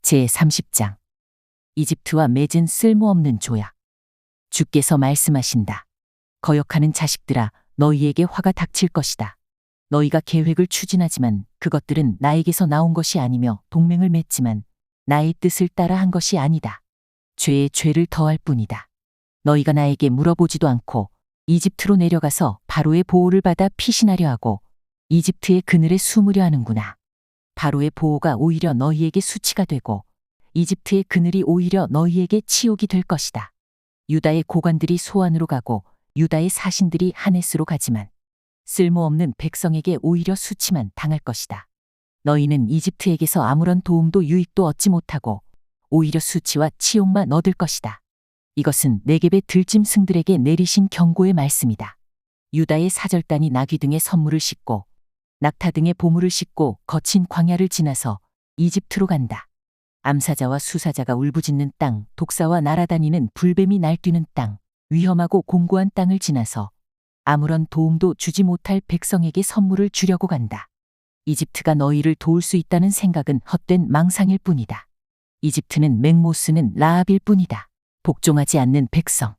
제30장 이집트와 맺은 쓸모없는 조약. 주께서 말씀하신다. 거역하는 자식들아, 너희에게 화가 닥칠 것이다. 너희가 계획을 추진하지만 그것들은 나에게서 나온 것이 아니며 동맹을 맺지만 나의 뜻을 따라 한 것이 아니다. 죄에 죄를 더할 뿐이다. 너희가 나에게 물어보지도 않고 이집트로 내려가서 바로의 보호를 받아 피신하려 하고 이집트의 그늘에 숨으려 하는구나. 바로의 보호가 오히려 너희에게 수치가 되고 이집트의 그늘이 오히려 너희에게 치욕이 될 것이다. 유다의 고관들이 소안으로 가고 유다의 사신들이 하네스로 가지만 쓸모없는 백성에게 오히려 수치만 당할 것이다. 너희는 이집트에게서 아무런 도움도 유익도 얻지 못하고 오히려 수치와 치욕만 얻을 것이다. 이것은 네겝의 들짐승들에게 내리신 경고의 말씀이다. 유다의 사절단이 나귀 등의 선물을 싣고 낙타 등의 보물을 싣고 거친 광야를 지나서 이집트로 간다. 암사자와 수사자가 울부짖는 땅, 독사와 날아다니는 불뱀이 날뛰는 땅, 위험하고 공고한 땅을 지나서 아무런 도움도 주지 못할 백성에게 선물을 주려고 간다. 이집트가 너희를 도울 수 있다는 생각은 헛된 망상일 뿐이다. 이집트는 맹모 쓰는 라합일 뿐이다. 복종하지 않는 백성.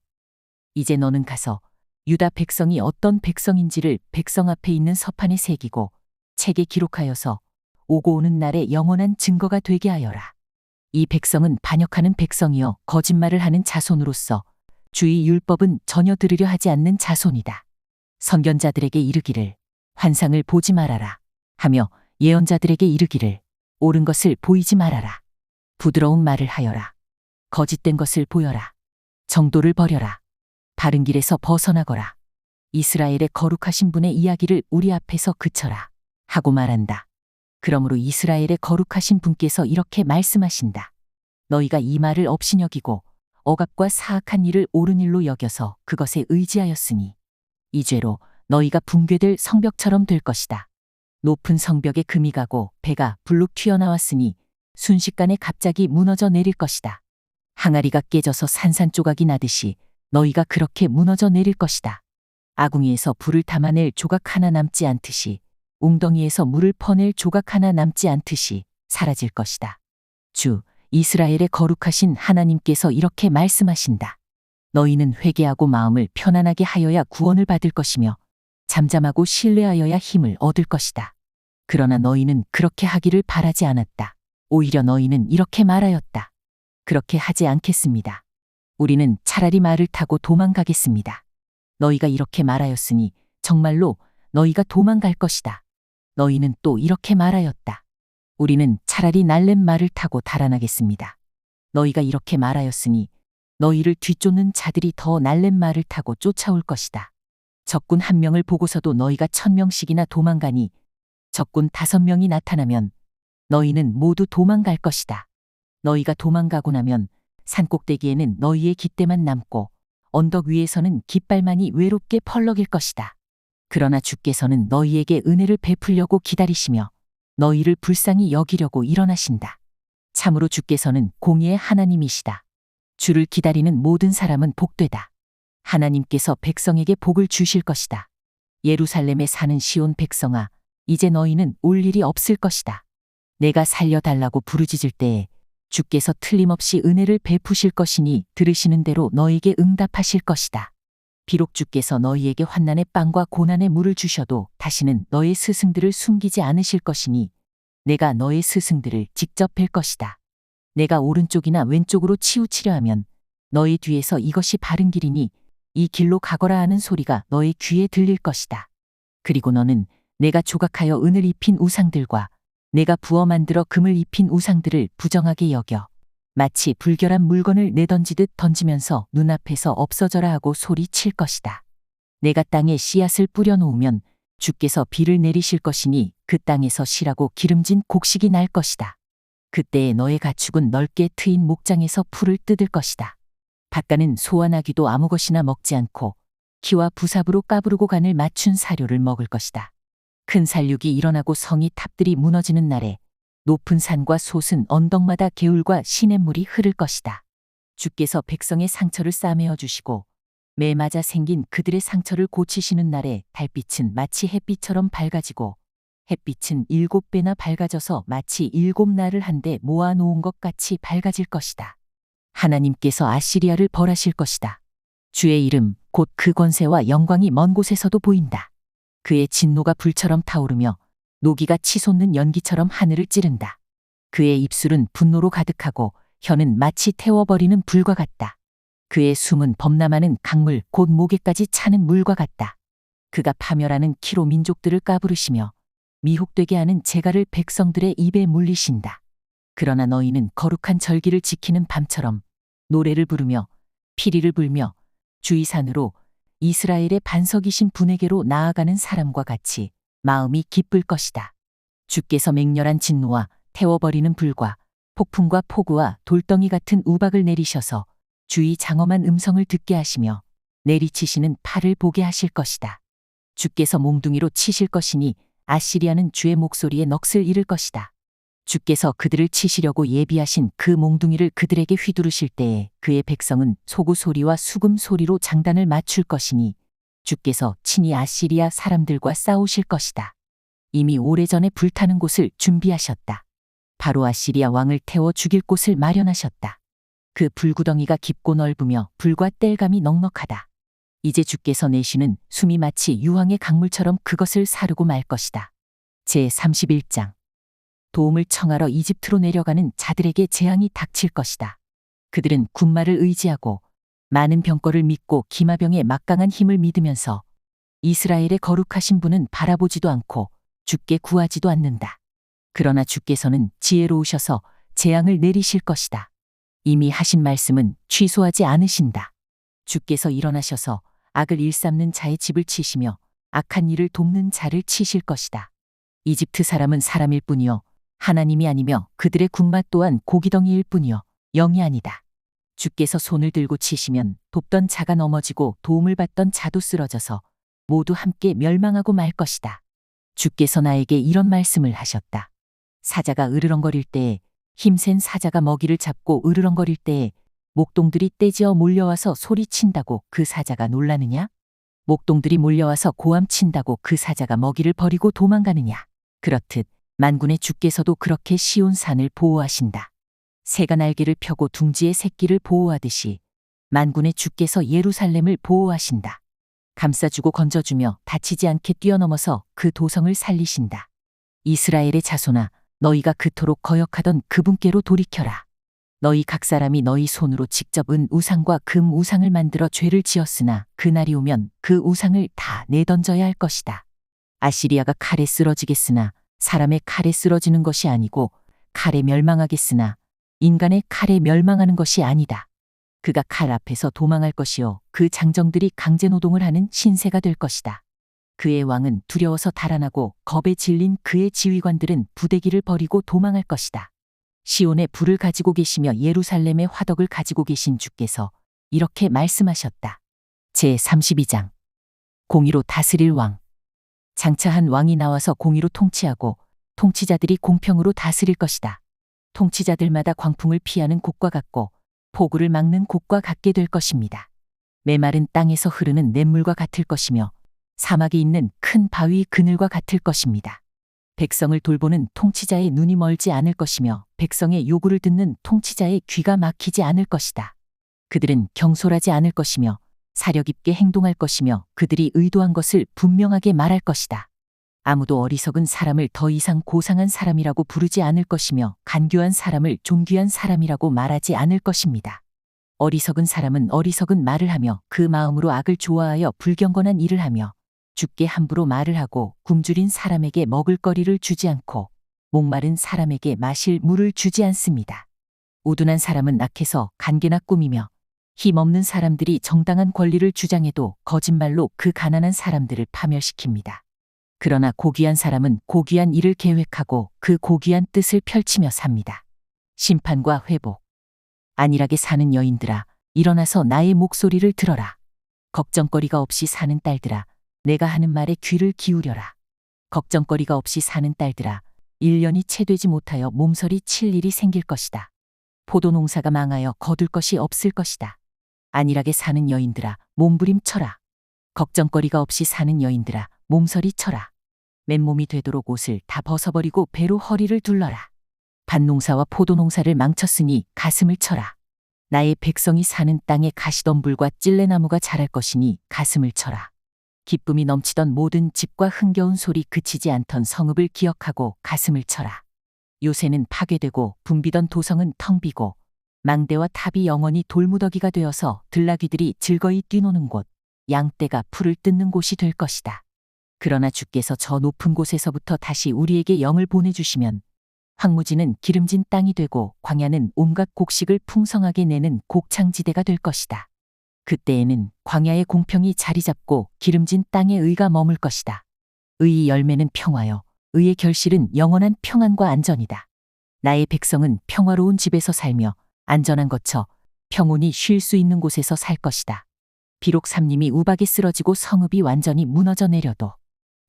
이제 너는 가서 유다 백성이 어떤 백성인지를 백성 앞에 있는 서판에 새기고 책에 기록하여서 오고 오는 날에 영원한 증거가 되게 하여라. 이 백성은 반역하는 백성이여 거짓말을 하는 자손으로서 주의 율법은 전혀 들으려 하지 않는 자손이다. 선견자들에게 이르기를 환상을 보지 말아라 하며 예언자들에게 이르기를 옳은 것을 보이지 말아라. 부드러운 말을 하여라. 거짓된 것을 보여라. 정도를 버려라. 바른 길에서 벗어나거라. 이스라엘의 거룩하신 분의 이야기를 우리 앞에서 그쳐라 하고 말한다. 그러므로 이스라엘의 거룩하신 분께서 이렇게 말씀하신다. 너희가 이 말을 업신여기고 억압과 사악한 일을 옳은 일로 여겨서 그것에 의지하였으니 이 죄로 너희가 붕괴될 성벽처럼 될 것이다. 높은 성벽에 금이 가고 배가 불룩 튀어나왔으니 순식간에 갑자기 무너져 내릴 것이다. 항아리가 깨져서 산산조각이 나듯이 너희가 그렇게 무너져 내릴 것이다. 아궁이에서 불을 담아낼 조각 하나 남지 않듯이 웅덩이에서 물을 퍼낼 조각 하나 남지 않듯이 사라질 것이다. 주 이스라엘의 거룩하신 하나님께서 이렇게 말씀하신다. 너희는 회개하고 마음을 편안하게 하여야 구원을 받을 것이며 잠잠하고 신뢰하여야 힘을 얻을 것이다. 그러나 너희는 그렇게 하기를 바라지 않았다. 오히려 너희는 이렇게 말하였다. 그렇게 하지 않겠습니다. 우리는 차라리 말을 타고 도망가겠습니다. 너희가 이렇게 말하였으니 정말로 너희가 도망갈 것이다. 너희는 또 이렇게 말하였다. 우리는 차라리 날랜 말을 타고 달아나겠습니다. 너희가 이렇게 말하였으니 너희를 뒤쫓는 자들이 더 날랜 말을 타고 쫓아올 것이다. 적군 1명을 보고서도 너희가 1000명씩이나 도망가니 적군 5명이 나타나면 너희는 모두 도망갈 것이다. 너희가 도망가고 나면 산꼭대기에는 너희의 깃대만 남고 언덕 위에서는 깃발만이 외롭게 펄럭일 것이다. 그러나 주께서는 너희에게 은혜를 베풀려고 기다리시며 너희를 불쌍히 여기려고 일어나신다. 참으로 주께서는 공의의 하나님이시다. 주를 기다리는 모든 사람은 복되다. 하나님께서 백성에게 복을 주실 것이다. 예루살렘에 사는 시온 백성아, 이제 너희는 올 일이 없을 것이다. 내가 살려달라고 부르짖을 때에 주께서 틀림없이 은혜를 베푸실 것이니 들으시는 대로 너에게 응답하실 것이다. 비록 주께서 너희에게 환난의 빵과 고난의 물을 주셔도 다시는 너의 스승들을 숨기지 않으실 것이니 내가 너의 스승들을 직접 뵐 것이다. 내가 오른쪽이나 왼쪽으로 치우치려 하면 너의 뒤에서 이것이 바른 길이니 이 길로 가거라 하는 소리가 너의 귀에 들릴 것이다. 그리고 너는 내가 조각하여 은을 입힌 우상들과 내가 부어 만들어 금을 입힌 우상들을 부정하게 여겨 마치 불결한 물건을 내던지듯 던지면서 눈앞에서 없어져라 하고 소리칠 것이다. 내가 땅에 씨앗을 뿌려 놓으면 주께서 비를 내리실 것이니 그 땅에서 실하고 기름진 곡식이 날 것이다. 그때에 너의 가축은 넓게 트인 목장에서 풀을 뜯을 것이다. 밭가는 소와 나귀도 아무 것이나 먹지 않고 키와 부삽으로 까부르고 간을 맞춘 사료를 먹을 것이다. 큰 살육이 일어나고 성이 탑들이 무너지는 날에 높은 산과 솟은 언덕마다 개울과 시냇물이 흐를 것이다. 주께서 백성의 상처를 싸매어 주시고 매 맞아 생긴 그들의 상처를 고치시는 날에 달빛은 마치 햇빛처럼 밝아지고 햇빛은 7배나 밝아져서 마치 7날을 한데 모아놓은 것 같이 밝아질 것이다. 하나님께서 아시리아를 벌하실 것이다. 주의 이름 곧 그 권세와 영광이 먼 곳에서도 보인다. 그의 진노가 불처럼 타오르며 노기가 치솟는 연기처럼 하늘을 찌른다. 그의 입술은 분노로 가득하고 혀는 마치 태워버리는 불과 같다. 그의 숨은 범람하는 강물 곧 목에까지 차는 물과 같다. 그가 파멸하는 키로 민족들을 까부르시며 미혹되게 하는 재갈을 백성들의 입에 물리신다. 그러나 너희는 거룩한 절기를 지키는 밤처럼 노래를 부르며 피리를 불며 주의 산으로 이스라엘의 반석이신 분에게로 나아가는 사람과 같이 마음이 기쁠 것이다. 주께서 맹렬한 진노와 태워버리는 불과 폭풍과 폭우와 돌덩이 같은 우박을 내리셔서 주의 장엄한 음성을 듣게 하시며 내리치시는 팔을 보게 하실 것이다. 주께서 몽둥이로 치실 것이니 아시리아는 주의 목소리에 넋을 잃을 것이다. 주께서 그들을 치시려고 예비하신 그 몽둥이를 그들에게 휘두르실 때에 그의 백성은 소구 소리와 수금 소리로 장단을 맞출 것이니 주께서 친히 아시리아 사람들과 싸우실 것이다. 이미 오래전에 불타는 곳을 준비하셨다. 바로 아시리아 왕을 태워 죽일 곳을 마련하셨다. 그 불구덩이가 깊고 넓으며 불과 땔감이 넉넉하다. 이제 주께서 내쉬는 숨이 마치 유황의 강물처럼 그것을 사르고 말 것이다. 제31장 도움을 청하러 이집트로 내려가는 자들에게 재앙이 닥칠 것이다. 그들은 군마를 의지하고 많은 병거를 믿고 기마병의 막강한 힘을 믿으면서 이스라엘의 거룩하신 분은 바라보지도 않고 주께 구하지도 않는다. 그러나 주께서는 지혜로우셔서 재앙을 내리실 것이다. 이미 하신 말씀은 취소하지 않으신다. 주께서 일어나셔서 악을 일삼는 자의 집을 치시며 악한 일을 돕는 자를 치실 것이다. 이집트 사람은 사람일 뿐이요 하나님이 아니며 그들의 군마 또한 고기덩이일 뿐이요 영이 아니다. 주께서 손을 들고 치시면 돕던 자가 넘어지고 도움을 받던 자도 쓰러져서 모두 함께 멸망하고 말 것이다. 주께서 나에게 이런 말씀을 하셨다. 사자가 으르렁거릴 때에 힘센 사자가 먹이를 잡고 으르렁거릴 때에 목동들이 떼지어 몰려와서 소리친다고 그 사자가 놀라느냐? 목동들이 몰려와서 고함친다고 그 사자가 먹이를 버리고 도망가느냐? 그렇듯 만군의 주께서도 그렇게 시온산을 보호하신다. 새가 날개를 펴고 둥지의 새끼를 보호하듯이 만군의 주께서 예루살렘을 보호하신다. 감싸주고 건져주며 다치지 않게 뛰어넘어서 그 도성을 살리신다. 이스라엘의 자손아, 너희가 그토록 거역하던 그분께로 돌이켜라. 너희 각 사람이 너희 손으로 직접 은 우상과 금 우상을 만들어 죄를 지었으나 그날이 오면 그 우상을 다 내던져야 할 것이다. 아시리아가 칼에 쓰러지겠으나 사람의 칼에 쓰러지는 것이 아니고 칼에 멸망하겠으나 인간의 칼에 멸망하는 것이 아니다. 그가 칼 앞에서 도망할 것이요 그 장정들이 강제노동을 하는 신세가 될 것이다. 그의 왕은 두려워서 달아나고 겁에 질린 그의 지휘관들은 부대기를 버리고 도망할 것이다. 시온에 불을 가지고 계시며 예루살렘의 화덕을 가지고 계신 주께서 이렇게 말씀하셨다. 제32장 공의로 다스릴 왕. 장차 한 왕이 나와서 공의로 통치하고 통치자들이 공평으로 다스릴 것이다. 통치자들마다 광풍을 피하는 곳과 같고 폭우를 막는 곳과 같게 될 것입니다. 메마른 땅에서 흐르는 냇물과 같을 것이며 사막에 있는 큰 바위 그늘과 같을 것입니다. 백성을 돌보는 통치자의 눈이 멀지 않을 것이며 백성의 요구를 듣는 통치자의 귀가 막히지 않을 것이다. 그들은 경솔하지 않을 것이며 사력 있게 행동할 것이며 그들이 의도한 것을 분명하게 말할 것이다. 아무도 어리석은 사람을 더 이상 고상한 사람이라고 부르지 않을 것이며 간교한 사람을 존귀한 사람이라고 말하지 않을 것입니다. 어리석은 사람은 어리석은 말을 하며 그 마음으로 악을 좋아하여 불경건한 일을 하며 주께 함부로 말을 하고 굶주린 사람에게 먹을 거리를 주지 않고 목마른 사람에게 마실 물을 주지 않습니다. 우둔한 사람은 악해서 간계나 꾸미며 힘없는 사람들이 정당한 권리를 주장해도 거짓말로 그 가난한 사람들을 파멸시킵니다. 그러나 고귀한 사람은 고귀한 일을 계획하고 그 고귀한 뜻을 펼치며 삽니다. 심판과 회복. 안일하게 사는 여인들아, 일어나서 나의 목소리를 들어라. 걱정거리가 없이 사는 딸들아, 내가 하는 말에 귀를 기울여라. 걱정거리가 없이 사는 딸들아, 1년이 채 되지 못하여 몸서리 칠 일이 생길 것이다. 포도 농사가 망하여 거둘 것이 없을 것이다. 안일하게 사는 여인들아, 몸부림쳐라. 걱정거리가 없이 사는 여인들아, 몸서리 쳐라. 맨몸이 되도록 옷을 다 벗어버리고 배로 허리를 둘러라. 밭농사와 포도농사를 망쳤으니 가슴을 쳐라. 나의 백성이 사는 땅에 가시덤불과 찔레나무가 자랄 것이니 가슴을 쳐라. 기쁨이 넘치던 모든 집과 흥겨운 소리 그치지 않던 성읍을 기억하고 가슴을 쳐라. 요새는 파괴되고 붐비던 도성은 텅 비고 망대와 탑이 영원히 돌무더기가 되어서 들나귀들이 즐거이 뛰노는 곳, 양떼가 풀을 뜯는 곳이 될 것이다. 그러나 주께서 저 높은 곳에서부터 다시 우리에게 영을 보내주시면 황무지는 기름진 땅이 되고 광야는 온갖 곡식을 풍성하게 내는 곡창지대가 될 것이다. 그때에는 광야의 공평이 자리 잡고 기름진 땅에 의가 머물 것이다. 의의 열매는 평화요, 의의 결실은 영원한 평안과 안전이다. 나의 백성은 평화로운 집에서 살며 안전한 거처, 평온히 쉴 수 있는 곳에서 살 것이다. 비록 삼림이 우박에 쓰러지고 성읍이 완전히 무너져 내려도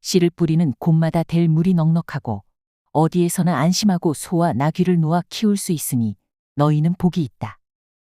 씨를 뿌리는 곳마다 될 물이 넉넉하고 어디에서나 안심하고 소와 나귀를 놓아 키울 수 있으니 너희는 복이 있다.